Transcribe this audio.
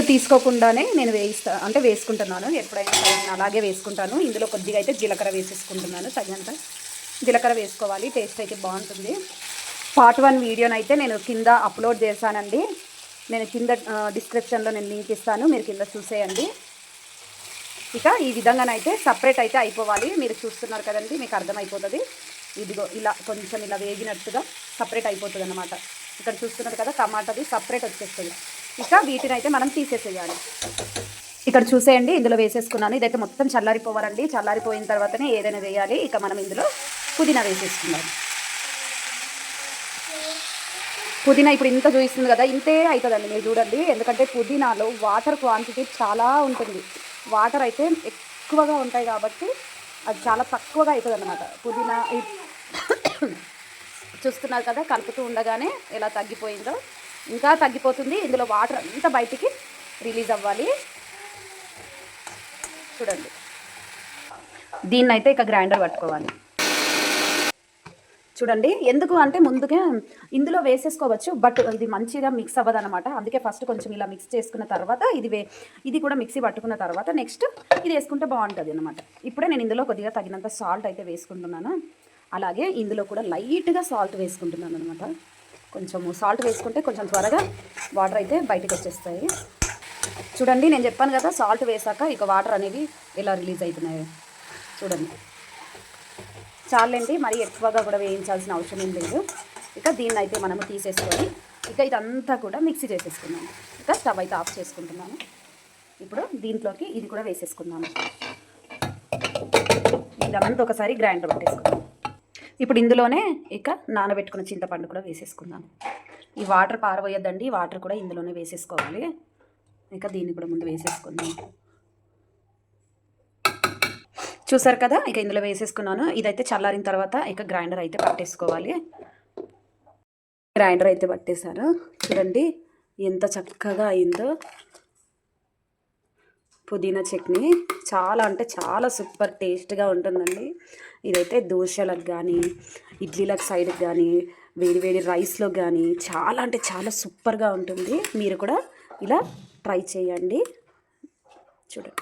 తీసుకోకుండానే నేను వేసుకుంటున్నాను. ఎప్పుడైనా నేను అలాగే వేసుకుంటాను. ఇందులో కొద్దిగా అయితే జీలకర్ర వేసేసుకుంటున్నాను. తగినంత జీలకర్ర వేసుకోవాలి, టేస్ట్ అయితే బాగుంటుంది. పార్ట్ 1 వీడియోనైతే నేను కింద అప్లోడ్ చేశానండి. నేను కింద డిస్క్రిప్షన్లో నేను లింక్ ఇస్తాను, మీరు కింద చూసేయండి. ఇక ఈ విధంగానైతే సపరేట్ అయితే అయిపోవాలి. మీరు చూస్తున్నారు కదండి, మీకు అర్థమైపోతుంది. ఇదిగో ఇలా కొంచెం ఇలా వేగినట్టుగా సపరేట్ అయిపోతుంది అన్నమాట. ఇక్కడ చూస్తున్నారు కదా, టమాటాది సపరేట్ వచ్చేస్తుంది. ఇక వీటిని అయితే మనం తీసేసేయాలి. ఇక్కడ చూసేయండి, ఇందులో వేసేసుకున్నాను. ఇదైతే మొత్తం చల్లారిపోవాలండి. చల్లారిపోయిన తర్వాతనే ఏదైనా వేయాలి. ఇక మనం ఇందులో పుదీనా వేసేసుకున్నాం. పుదీనా ఇప్పుడు ఇంత చూపిస్తుంది కదా, ఇంతే అవుతుందండి. మీరు చూడండి, ఎందుకంటే పుదీనాలో వాటర్ క్వాంటిటీ చాలా ఉంటుంది. వాటర్ అయితే ఎక్కువగా ఉంటాయి కాబట్టి అది చాలా తక్కువగా అవుతుంది అన్నమాట. పుదీనా చూస్తున్నారు కదా, కలుపుతూ ఉండగానే ఎలా తగ్గిపోయిందో, ఇంకా తగ్గిపోతుంది. ఇందులో వాటర్ అంతా బయటికి రిలీజ్ అవ్వాలి. చూడండి, దీన్నైతే ఇక గ్రైండర్ పట్టుకోవాలి. చూడండి, ఎందుకు అంటే ముందుగా ఇందులో వేసేసుకోవచ్చు, బట్ ఇది మంచిగా మిక్స్ అవ్వదు అనమాట. అందుకే ఫస్ట్ కొంచెం ఇలా మిక్స్ చేసుకున్న తర్వాత ఇది కూడా మిక్సీ పట్టుకున్న తర్వాత నెక్స్ట్ ఇది వేసుకుంటే బాగుంటుంది అనమాట. ఇప్పుడే నేను ఇందులో కొద్దిగా తగినంత సాల్ట్ అయితే వేసుకుంటున్నాను. అలాగే ఇందులో కూడా లైట్గా సాల్ట్ వేసుకుంటున్నాను అనమాట. కొంచెం సాల్ట్ వేసుకుంటే కొంచెం త్వరగా వాటర్ అయితే బయటకు వచ్చేస్తాయి. చూడండి, నేను చెప్పాను కదా, సాల్ట్ వేసాక ఇక వాటర్ అనేవి ఎలా రిలీజ్ అవుతున్నాయో చూడండి. చాలండి, మరి ఎక్కువగా కూడా వేయించాల్సిన అవసరం ఏం లేదు. ఇక దీన్ని అయితే మనము తీసేసుకొని ఇక ఇదంతా కూడా మిక్సీ చేసేసుకున్నాము. ఇక స్టవ్ అయితే ఆఫ్ చేసుకుంటున్నాను. ఇప్పుడు దీంట్లోకి ఇది కూడా వేసేసుకున్నాము. ఇదంతా ఒకసారి గ్రైండర్ పట్టేసుకున్నాము. ఇప్పుడు ఇందులోనే ఇక నానబెట్టుకున్న చింతపండు కూడా వేసేసుకున్నాను. ఈ వాటర్ పారబోయొద్దండి, వాటర్ కూడా ఇందులోనే వేసేసుకోవాలి. ఇక దీన్ని కూడా ముందు వేసేసుకుందాం. చూసారు కదా, ఇక ఇందులో వేసేసుకున్నాను. ఇదైతే చల్లారిన తర్వాత ఇక గ్రైండర్ అయితే పట్టేసుకోవాలి. గ్రైండర్ అయితే పట్టేశాను. చూడండి ఎంత చక్కగా అయిందో. పుదీనా చట్నీ చాలా అంటే చాలా సూపర్ టేస్ట్గా ఉంటుందండి. ఇదైతే దోశలకు కానీ, ఇడ్లీలకు సైడ్కి కానీ, వేడి వేడి రైస్లో కానీ చాలా అంటే చాలా సూపర్గా ఉంటుంది. మీరు కూడా ఇలా ట్రై చేయండి. చూడండి.